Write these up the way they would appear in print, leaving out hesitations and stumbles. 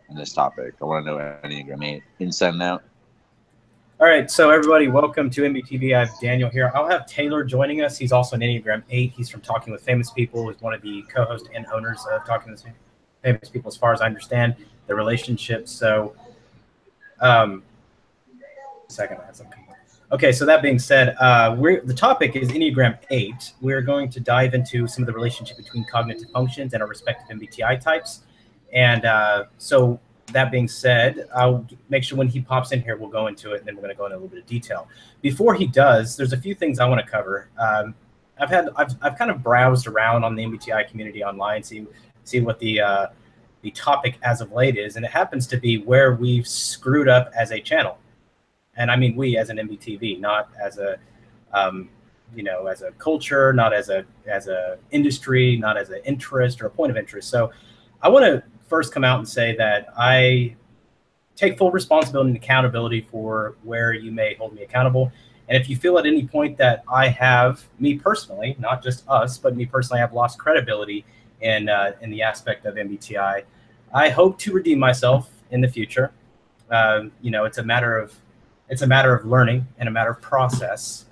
in this topic. I want to know Enneagram 8 inside and out. All right, so everybody, welcome to MBTV. I have Daniel here. I'll have Taylor joining us. He's also an Enneagram 8. He's from Talking with Famous People. He's one of the co-hosts and owners of Talking with Famous People, as far as I understand the relationship. So, second, I had something. Okay, so that being said, the topic is Enneagram 8. We're going to dive into some of the relationship between cognitive functions and our respective MBTI types. And so that being said, I'll make sure when he pops in here, we'll go into it, and then we're going to go into a little bit of detail. Before he does, there's a few things I want to cover. I've kind of browsed around on the MBTI community online, see what the topic as of late is, and it happens to be where we've screwed up as a channel. And I mean we as an MBTV, not as a as a culture, not as a industry, not as an interest or a point of interest. So I want to first come out and say that I take full responsibility and accountability for where you may hold me accountable. And if you feel at any point that I have, me personally, not just us, but me personally, have lost credibility in the aspect of MBTI, I hope to redeem myself in the future. It's a matter of learning and a matter of process.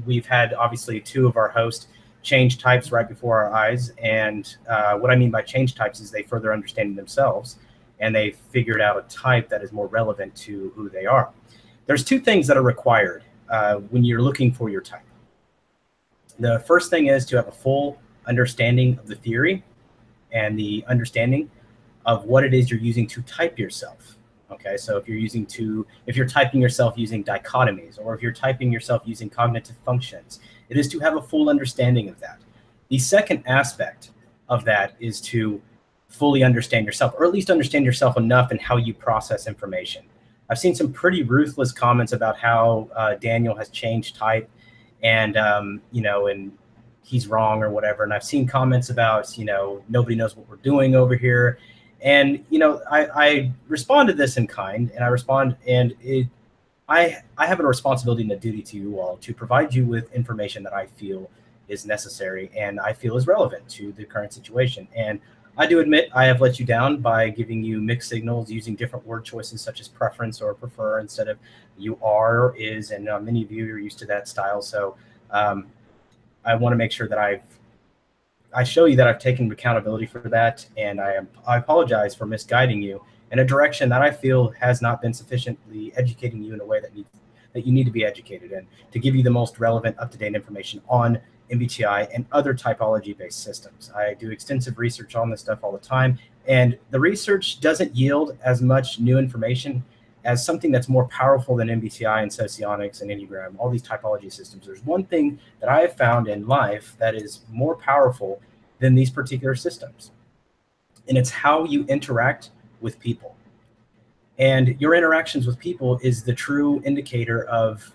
We've had obviously two of our hosts change types right before our eyes. And what I mean by change types is they further understand themselves and they figured out a type that is more relevant to who they are. There's two things that are required when you're looking for your type. The first thing is to have a full understanding of the theory and the understanding of what it is you're using to type yourself. Okay, so if you're typing yourself using dichotomies, or if you're typing yourself using cognitive functions, it is to have a full understanding of that. The second aspect of that is to fully understand yourself, or at least understand yourself enough in how you process information. I've seen some pretty ruthless comments about how Daniel has changed type, and and he's wrong or whatever. And I've seen comments about nobody knows what we're doing over here. And I respond to this in kind, and I have a responsibility and a duty to you all to provide you with information that I feel is necessary and I feel is relevant to the current situation. And I do admit I have let you down by giving you mixed signals using different word choices such as preference or prefer instead of you are or is, and many of you are used to that style. So I want to make sure that I show you that I've taken accountability for that, and I apologize for misguiding you in a direction that I feel has not been sufficiently educating you in a way that you need to be educated in, to give you the most relevant, up-to-date information on MBTI and other typology-based systems. I do extensive research on this stuff all the time, and the research doesn't yield as much new information as something that's more powerful than MBTI and Socionics and Enneagram, all these typology systems. There's one thing that I have found in life that is more powerful than these particular systems, and it's how you interact with people. And your interactions with people is the true indicator of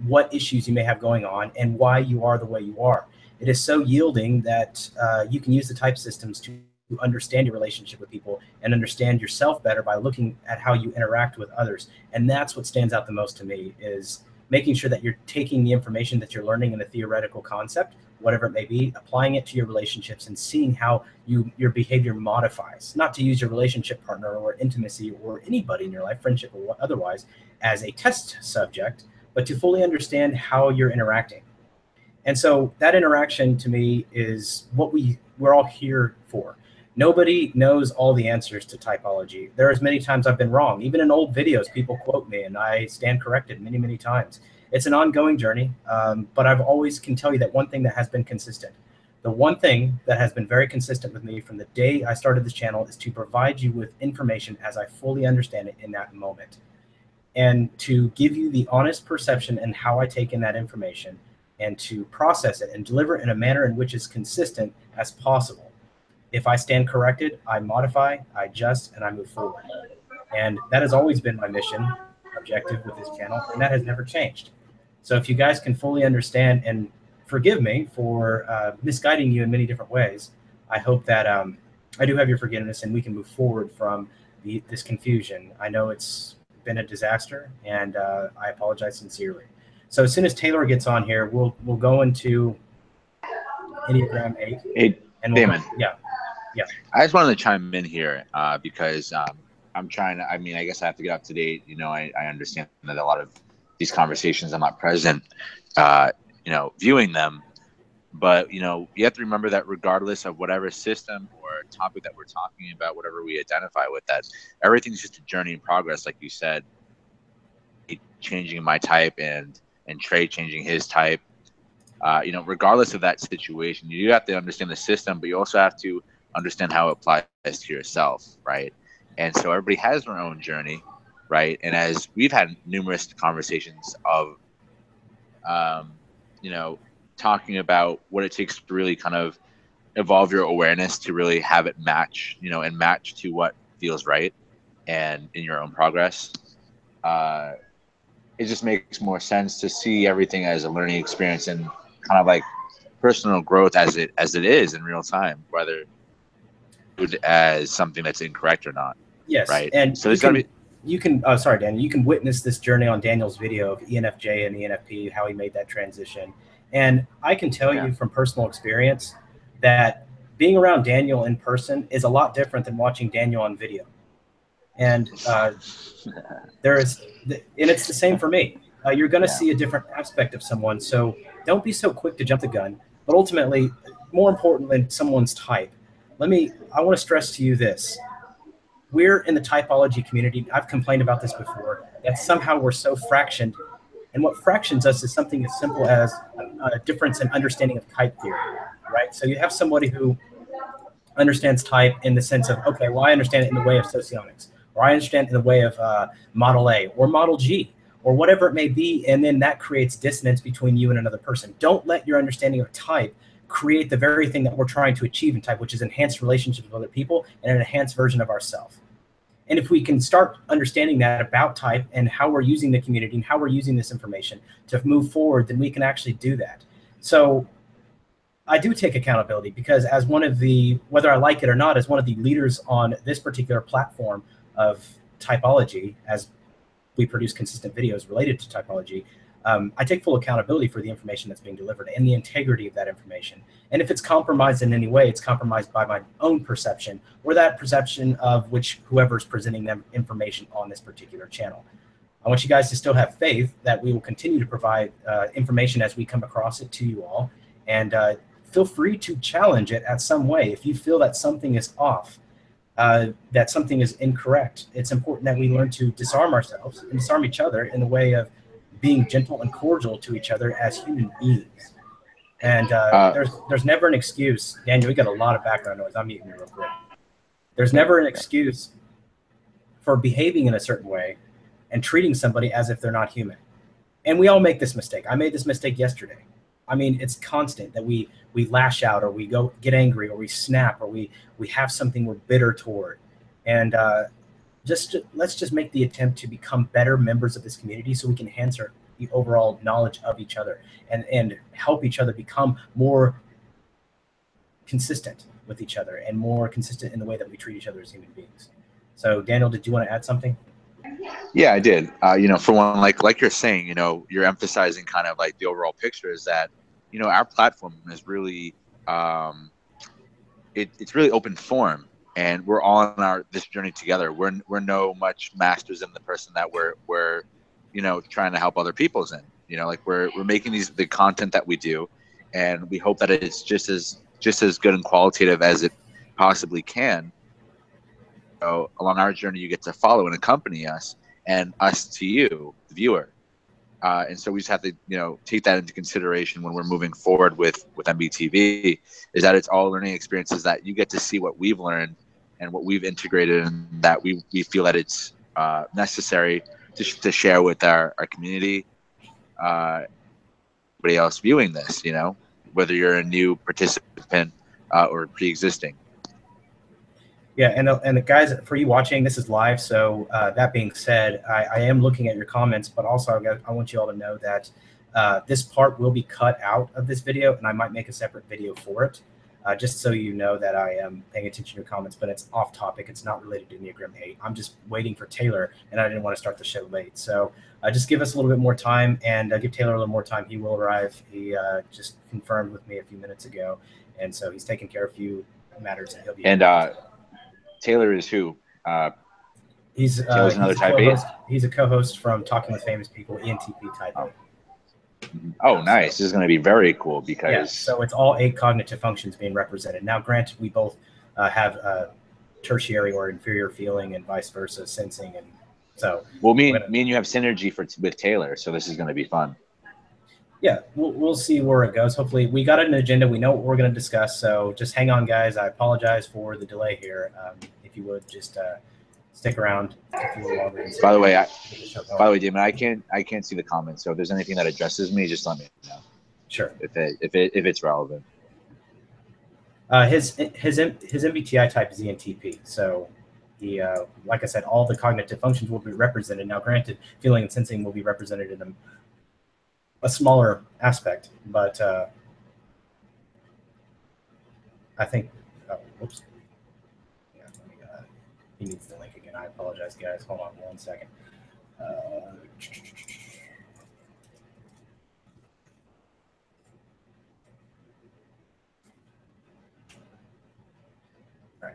what issues you may have going on and why you are the way you are. It is so yielding that you can use the type systems to understand your relationship with people and understand yourself better by looking at how you interact with others. And that's what stands out the most to me, is making sure that you're taking the information that you're learning in a theoretical concept, whatever it may be, applying it to your relationships and seeing how your behavior modifies, not to use your relationship partner or intimacy or anybody in your life, friendship or otherwise, as a test subject, but to fully understand how you're interacting. And so that interaction to me is what we're all here for. Nobody knows all the answers to typology. There's many times I've been wrong. Even in old videos, people quote me and I stand corrected many, many times. It's an ongoing journey, but I've always can tell you that one thing that has been consistent. The one thing that has been very consistent with me from the day I started this channel is to provide you with information as I fully understand it in that moment, and to give you the honest perception and how I take in that information and to process it and deliver in a manner in which is consistent as possible. If I stand corrected, I modify, I adjust, and I move forward. And that has always been my mission, objective with this channel, and that has never changed. So if you guys can fully understand and forgive me for misguiding you in many different ways, I hope that I do have your forgiveness and we can move forward from this confusion. I know it's been a disaster, and I apologize sincerely. So as soon as Taylor gets on here, we'll go into Enneagram 8. Hey, and Damon. Yeah. I just wanted to chime in here because I'm trying to. I mean, I guess I have to get up to date. You know, I understand that a lot of these conversations I'm not present. You know, viewing them, but you know, you have to remember that regardless of whatever system or topic that we're talking about, whatever we identify with, that everything's just a journey in progress, like you said. Changing my type and Trey changing his type. You know, regardless of that situation, you have to understand the system, but you also have to understand how it applies to yourself, right? And so everybody has their own journey, right? And as we've had numerous conversations of, you know, talking about what it takes to really kind of evolve your awareness to really have it match, you know, and match to what feels right and in your own progress. It just makes more sense to see everything as a learning experience and kind of like personal growth as it is in real time, whether as something that's incorrect or not. Yes, Right. and So there's got to be. you can. Oh, sorry, Daniel. You can witness this journey on Daniel's video of ENFJ and ENFP, how he made that transition. And I can tell you from personal experience that being around Daniel in person is a lot different than watching Daniel on video. And it's the same for me. You're going to see a different aspect of someone. So don't be so quick to jump the gun. But ultimately, more important than someone's type, I want to stress to you this. We're in the typology community. I've complained about this before, that somehow we're so fractioned. And what fractions us is something as simple as a difference in understanding of type theory, right? So you have somebody who understands type in the sense of, okay, well, I understand it in the way of Socionics, or I understand it in the way of Model A or Model G, or whatever it may be, and then that creates dissonance between you and another person. Don't let your understanding of type create the very thing that we're trying to achieve in type, which is enhanced relationships with other people and an enhanced version of ourselves. And if we can start understanding that about type and how we're using the community and how we're using this information to move forward, then we can actually do that. So I do take accountability because as one of the, whether I like it or not, as one of the leaders on this particular platform of typology, as we produce consistent videos related to typology, I take full accountability for the information that's being delivered and the integrity of that information. And if it's compromised in any way, it's compromised by my own perception or that perception of which whoever's presenting them information on this particular channel. I want you guys to still have faith that we will continue to provide information as we come across it to you all. And feel free to challenge it at some way. If you feel that something is off, that something is incorrect, it's important that we learn to disarm ourselves and disarm each other in the way of being gentle and cordial to each other as human beings. And there's never an excuse. Daniel, we got a lot of background noise. I'm muting you real quick. There's never an excuse for behaving in a certain way and treating somebody as if they're not human. And we all make this mistake. I made this mistake yesterday. I mean, it's constant that we lash out or we go get angry or we snap or we have something we're bitter toward. And let's just make the attempt to become better members of this community so we can enhance the overall knowledge of each other and help each other become more consistent with each other and more consistent in the way that we treat each other as human beings. So Daniel, did you want to add something? Yeah, I did. You know, for one, like you're saying, you know, you're emphasizing kind of like the overall picture is that, you know, our platform is really, it's really open forum. And we're all on this journey together. We're no much masters in the person that we're you know, trying to help other people's in. You know, like we're making the content that we do, and we hope that it's just as good and qualitative as it possibly can. So along our journey, you get to follow and accompany us, and us to you, the viewer. And so we just have to, you know, take that into consideration when we're moving forward with MBTV. Is that it's all learning experiences that you get to see what we've learned and what we've integrated, and that we feel that it's necessary to share with our community, everybody else viewing this, you know, whether you're a new participant or pre-existing. Yeah, and the guys, for you watching, this is live. So that being said, I am looking at your comments, but also I want you all to know that this part will be cut out of this video, and I might make a separate video for it. Just so you know that I am paying attention to your comments, but it's off topic. It's not related to Enneagram 8. I'm just waiting for Taylor, and I didn't want to start the show late. So just give us a little bit more time, and give Taylor a little more time. He will arrive. He just confirmed with me a few minutes ago, and so he's taking care of a few matters that he'll be. And Taylor is who? He's Taylor's another a type co-host. eight? He's a co-host from Talking with Famous People, ENTP type Oh. A. Oh, nice. This is going to be very cool because... Yeah, so it's all 8 cognitive functions being represented. Now, granted, we both have tertiary or inferior feeling and vice versa, sensing. And so... Well, me and you have synergy with Taylor, so this is going to be fun. Yeah, we'll see where it goes. Hopefully, we got an agenda. We know what we're going to discuss, so just hang on, guys. I apologize for the delay here. If you would, just stick around a little longer. By the way, Damon, I can't see the comments, so if there's anything that addresses me, just let me know. Sure. If it's relevant. His MBTI type is ENTP, so he, like I said, all the cognitive functions will be represented. Now, granted, feeling and sensing will be represented in a smaller aspect, but I think. Oh, whoops. Yeah, let me, he needs the link again. I apologize, guys. Hold on 1 second. All right.